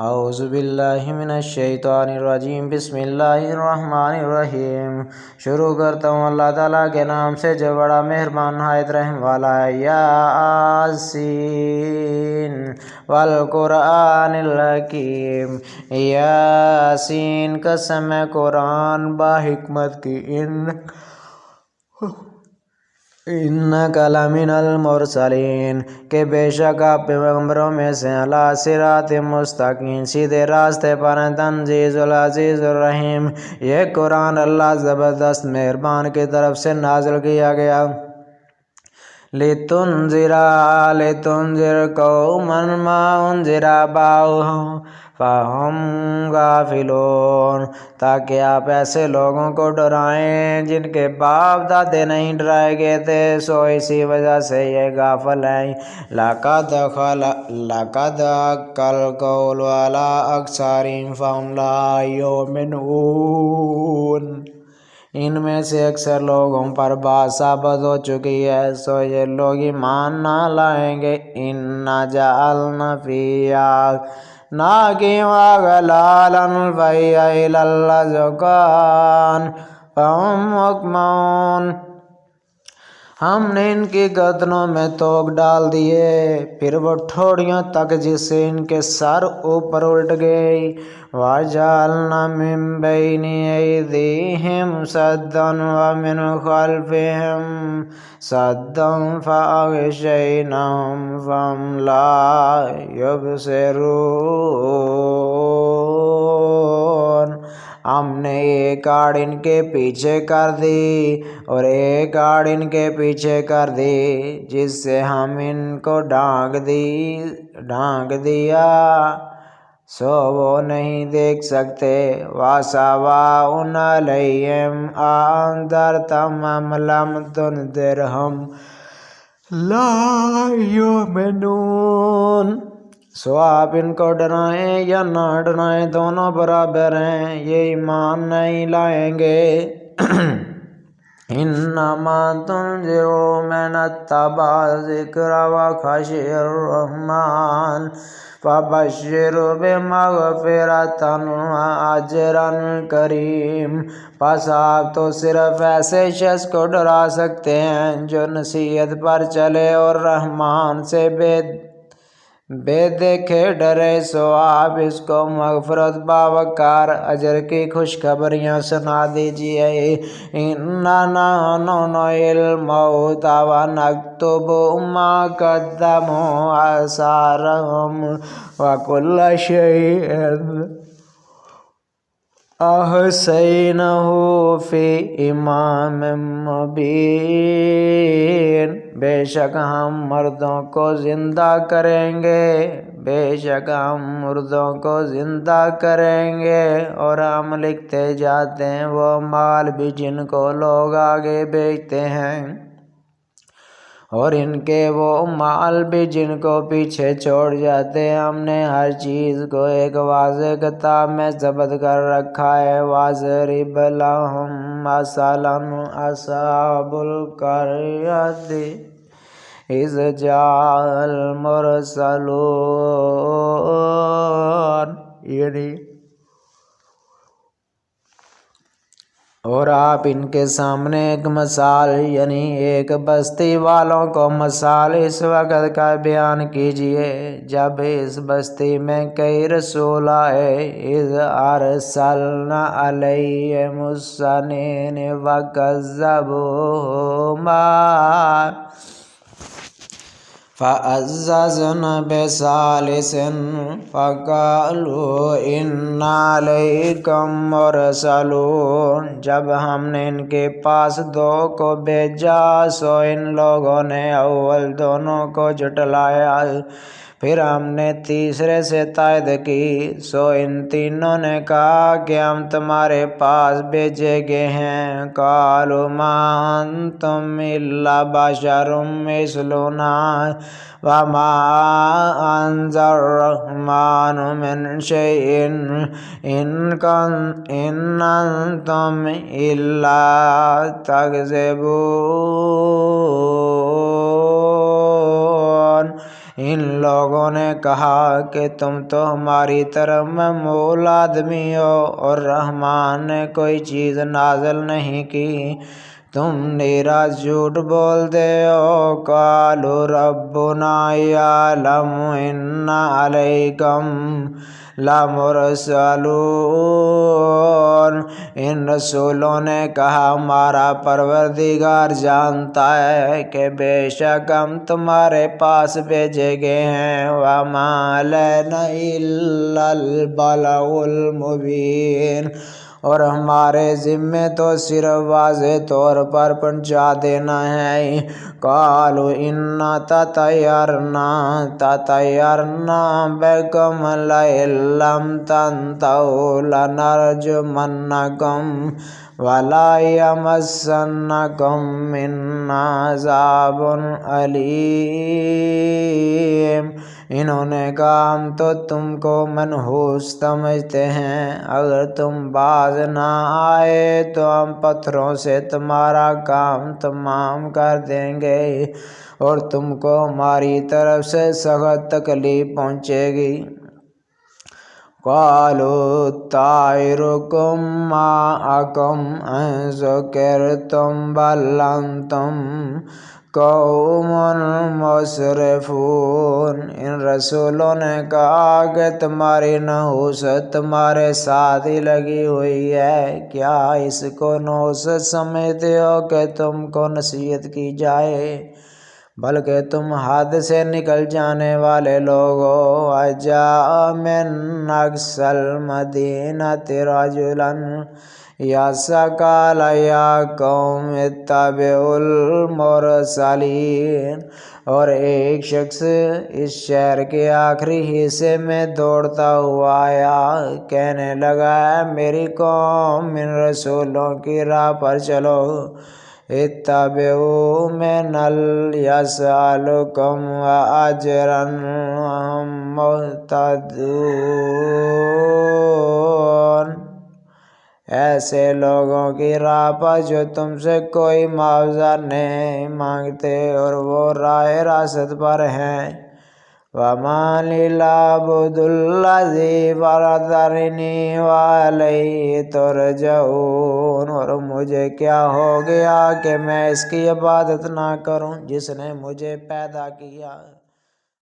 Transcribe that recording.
اعوذ باللہ من الشیطان الرجیم بسم اللہ الرحمن الرحیم۔ شروع کرتا ہوں اللہ تعالیٰ کے نام سے جو بڑا مہربان نہایت رحم والا ہے۔ یاسین والقرآن الحکیم۔ یاسین قسم ہے قرآن با حکمت کی، اِنَّکَ لَمِنَ الْمُرْسَلِینَ کہ بے شک آپ پیغمبروں میں سے علی صراط مستقیم سیدھے راستے پر ہیں۔ تنزیل العزیز الرحیم، یہ قرآن اللہ زبردست مہربان کی طرف سے نازل کیا گیا۔ لِتُنذِرَ قَوْمًا مَا أُنذِرَ آبَاؤُهُمْ فَهُمْ غَافِلُونَ، تاکہ آپ ایسے لوگوں کو ڈرائیں جن کے باپ دادے نہیں ڈرائے گئے تھے، سو اسی وجہ سے یہ غافل ہیں۔ لَقَدْ حَقَّ الْقَوْلُ عَلَىٰ أَكْثَرِهِمْ فَهُمْ لَا يُؤْمِنُونَ، ان میں سے اکثر لوگوں پر بات ثابت ہو چکی ہے، سو یہ لوگ ایمان نہ لائیں گے۔ اِنَّا جَعَلْنَا فِي أَعْنَاقِهِمْ أَغْلَالًا فَهِيَ إِلَى الْأَذْقَانِ فَهُمْ مُقْمَحُونَ، ہم نے ان کی گردنوں میں توق ڈال دیے، پھر وہ ٹھوڑیوں تک جس سے ان کے سر اوپر الٹ گئی۔ وَجَعَلْنَا مِن بَيْنِ أَيْدِيهِمْ سَدًّا وَمِنْ خَلْفِهِمْ سَدًّا فَأَغْشَيْنَاهُمْ فَهُمْ لَا يُبْصِرُونَ، ہم نے ایک آڑ ان کے پیچھے کر دی اور ایک آڑ ان کے پیچھے کر دی، جس سے ہم ان کو ڈھانک دیا، سو وہ نہیں دیکھ سکتے۔ وَسَوَاءٌ عَلَيْهِمْ أَأَنذَرْتَهُمْ أَمْ لَمْ تُنذِرْهُمْ لَا يُؤْمِنُونَ، سو آپ ان کو ڈرائیں یا نہ ڈرائیں دونوں برابر ہیں، یہ ایمان نہیں لائیں گے۔ اِنَّمَا تُنذِرُ مَنِ اتَّبَعَ الذِّکْرَ وَخَشِیَ الرَّحْمَٰنَ فَبَشِّرْهُ بِمَغْفِرَةٍ وَأَجْرٍ کَرِیمٍ، پس آپ تو صرف ایسے شخص کو ڈرا سکتے ہیں جو نصیحت پر چلے اور رحمان سے بے دیکھے ڈرے، سو آپ اس کو مغفرت باوقار اجر کی خوشخبریاں سنا دیجئے۔ اِنَّا نَحْنُ نُحْیِی الْمَوْتَىٰ وَنَکْتُبُ مَا قَدَّمُوا وَآثَارَهُمْ وَکُلَّ شَیْءٍ أَحْصَیْنَاهُ فِی إِمَامٍ مُبِینٍ، بے شک ہم مردوں کو زندہ کریں گے، بے شک ہم مردوں کو زندہ کریں گے، اور ہم لکھتے جاتے ہیں وہ مال بھی جن کو لوگ آگے بھیجتے ہیں، اور ان کے وہ مال بھی جن کو پیچھے چھوڑ جاتے ہیں۔ ہم نے ہر چیز کو ایک واضح کتاب میں ضبط کر رکھا ہے۔ وَاضْرِبْ لَهُم مَّثَلًا أَصْحَابَ الْقَرْيَةِ إِذْ جَاءَہَا الْمُرْسَلُونَ، اور آپ ان کے سامنے ایک مثال یعنی ایک بستی والوں کو مثال اس وقت کا بیان کیجئے جب اس بستی میں کئی رسول آئے۔ اِذْ أَرْسَلْنَا عَلَیْہِمُ السَّنِینَ وَكَذَّبُوهُمَا فَعَزَّزْنَا بِثَالِثٍ فَقَالُوا إِنَّا عَلَیْکُم مُرْسَلُونَ، جب ہم نے ان کے پاس دو کو بھیجا، سو ان لوگوں نے اول دونوں کو جھٹلایا، پھر ہم نے تیسرے سے تائید کی، سو ان تینوں نے کہا کہ ہم تمہارے پاس بھیجے گئے ہیں۔ قَالُوا مَا أَنتُمْ إِلَّا بَشَرٌ مِثْلُنَا وَمَا أَنزَلَ الرَّحْمَٰنُ مِن شَیْءٍ إِنْ أَنتُمْ إِلَّا تَکْذِبُونَ، ان لوگوں نے کہا کہ تم تو ہماری طرح معمول آدمی ہو اور رحمان نے کوئی چیز نازل نہیں کی، تم نیرا جھوٹ بولتے ہو۔ قالوا ربنا یعلم انا علیکم لمرسلون، ان رسولوں نے کہا ہمارا پروردگار جانتا ہے کہ بے شک ہم تمہارے پاس بھیجے گئے ہیں۔ وما علینا الا البلاغ المبین، اور ہمارے ذمے تو صرف واضح طور پر پہنچا دینا ہے۔ قالوا انا تطیرنا بکم لئن لم تنتہوا لنرجمنکم ولیمسنکم منا عذاب علیم۔ انہوں نے کہا ہم تو تم کو منحوس سمجھتے ہیں، اگر تم باز نہ آئے تو ہم پتھروں سے تمہارا کام تمام کر دیں گے اور تم کو ہماری طرف سے سخت تکلیف پہنچے گی۔ قالوا طائرکم معکم ان ذکرتم بل انتم قوم مسرفون، ان رسولوں نے کہا کہ تمہاری نحوست تمہارے ساتھ ہی لگی ہوئی ہے، کیا اس کو نحوست سمجھتے ہو کہ تم کو نصیحت کی جائے، بلکہ تم حد سے نکل جانے والے لوگ ہو۔ وجاء من اقصی المدینۃ رجل یسعی قال یا قوم اتبعوا المرسلین، اور ایک شخص اس شہر کے آخری حصے میں دوڑتا ہوا آیا، کہنے لگا ہے میری قوم ان رسولوں کی راہ پر چلو۔ اتبعوا من یسألکم اجرا وهم مہتدون، ایسے لوگوں کی راہ پر جو تم سے کوئی معاوضہ نہیں مانگتے اور وہ راہ راست پر ہیں۔ وما لی لا اعبد الذی فطرنی وإلیہ ترجعون، اور مجھے کیا ہو گیا کہ میں اس کی عبادت نہ کروں جس نے مجھے پیدا کیا۔